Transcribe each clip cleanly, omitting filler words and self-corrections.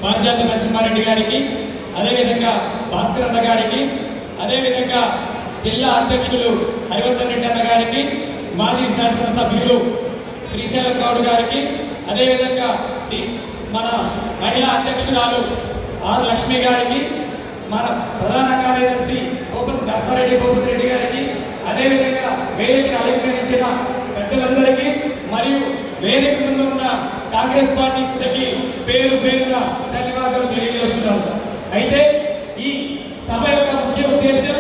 పారిజాత నరసింహారెడ్డి గారికి, అదేవిధంగా భాస్కర్ అన్న గారికి, అదేవిధంగా జిల్లా అధ్యక్షులు హరివర్ధన్ రెడ్డి అన్న గారికి, మాజీ శాసనసభ్యులు శ్రీశైలం గౌడ్ గారికి, అదేవిధంగా మన మహిళా అధ్యక్షురాలు ఆర్ లక్ష్మి గారికి, మన ప్రధాన కార్యదర్శి నర్సారెడ్డి గోపతి రెడ్డి గారికి, అదేవిధంగా వేదికను అలంకరించిన పెద్దలందరికీ మరియు వేదిక ముందు ఉన్న కాంగ్రెస్ పార్టీకి పేరు పేరుగా ధన్యవాదాలు తెలియజేస్తున్నాను. అయితే ఈ సభ యొక్క ముఖ్య ఉద్దేశం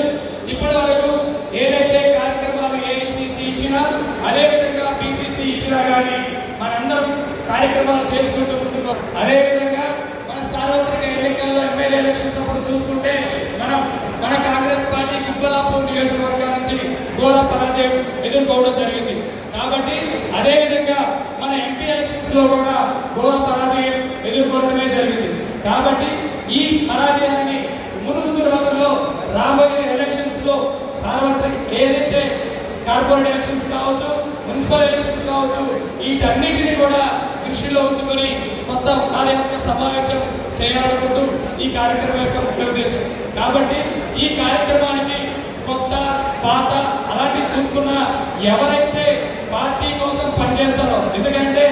ఇప్పటి వరకు ఏదైతే కార్యక్రమాలు ఏఐసిసి ఇచ్చినా, అదేవిధంగా పిసిసి ఇచ్చినా కానీ మనందరం కార్యక్రమాలు చేసుకుంటూ ఉంటున్నాం. అదేవిధంగా మన సార్వత్రిక ఎన్నికల్లో ఎమ్మెల్యే ఎలక్షన్స్ అప్పుడు చూసుకుంటే మన కాంగ్రెస్ పార్టీ కుప్పలాపూర్ నియోజకవర్గం నుంచి ఘోర పరాజయం ఎదుర్కోవడం జరిగింది. కాబట్టి అదేవిధంగా మన ఎంపీ ఎలక్షన్స్ లో కూడా ఘోర పరాజయం ఎదుర్కోవడమే జరిగింది. కాబట్టి ఈ పరాజయాన్ని ముందు రోజుల్లో రాబోయే ఎలక్షన్స్ లో సార్వత్రిక ఏదైతే కార్పొరేట్ ఎలక్షన్స్ కావచ్చు, మున్సిపల్ ఎలక్షన్స్ కావచ్చు, వీటన్నిటిని కూడా దృష్టిలో ఉంచుకొని మొత్తం కార్యక్రమ సమావేశం చేయాలనుకుంటూ ఈ కార్యక్రమం యొక్క ముఖ్య ఉద్దేశం. కాబట్టి ఈ కార్యక్రమానికి కొత్త పాత అలాంటివి చూసుకున్న ఎవరైతే పార్టీ కోసం పనిచేస్తారో, ఎందుకంటే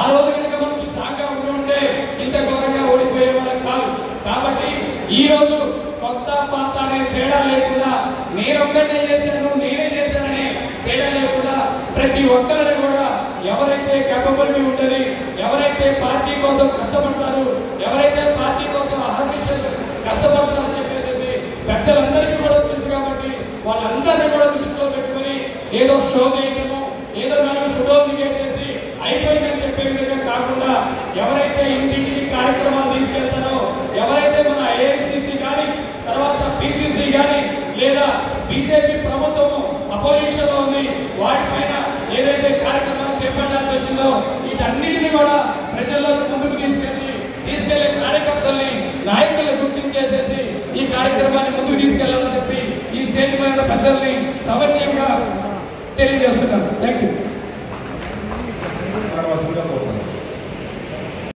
ఆ రోజు కనుక మనం స్ట్రాంగ్ గా ఉంటుంటే ఇంత ఘోరంగా ఓడిపోయే వాళ్ళకి కాదు. కాబట్టి ఈ రోజు కొత్త పాత అనే తేడా లేకుండా నేనొక్కటే చేశాను, నేనే చేశాననే తేడా లేకుండా ప్రతి ఒక్కరిని కూడా ఎవరైతే కేపబిలిటీ ఉంటుంది, ఎవరైతే పార్టీ కోసం కష్టపడతారు, ఎవరైతే పార్టీ కోసం అహర్నిశలు కష్టపడతారని చెప్పేసి పెద్దలందరికీ కూడా తెలుసు. కాబట్టి వాళ్ళందరినీ కూడా దృష్టిలో పెట్టుకుని ఏదో షో చేయడము, ఏదో మనం ఫోటో దిగేసేసి అయిపోయిందని చెప్పే విధంగా కాకుండా ఎవరైతే ఇంటింటికి కార్యక్రమాలు తీసుకెళ్తారో, ఎవరైతే మన ఏఐసిసి కానీ తర్వాత పిసిసి కానీ లేదా బీజేపీ ప్రభుత్వము అపోజిషన్ లో ఉంది వాటిపైన ఏదైతే కార్యక్రమాలు చేపట్టాల్సి వచ్చిందో వీటన్నిటిని కూడా ప్రజల్లోకి ముందుకు తీసుకెళ్లే కార్యకర్తల్ని నాయకుల్ని గుర్తించేసేసి ఈ కార్యక్రమాన్ని ముందుకు తీసుకెళ్లాలని చెప్పి ఈ స్టేజ్ మీద పెద్దల్ని సవనీయంగా తెలియజేస్తున్నాను. Thank you.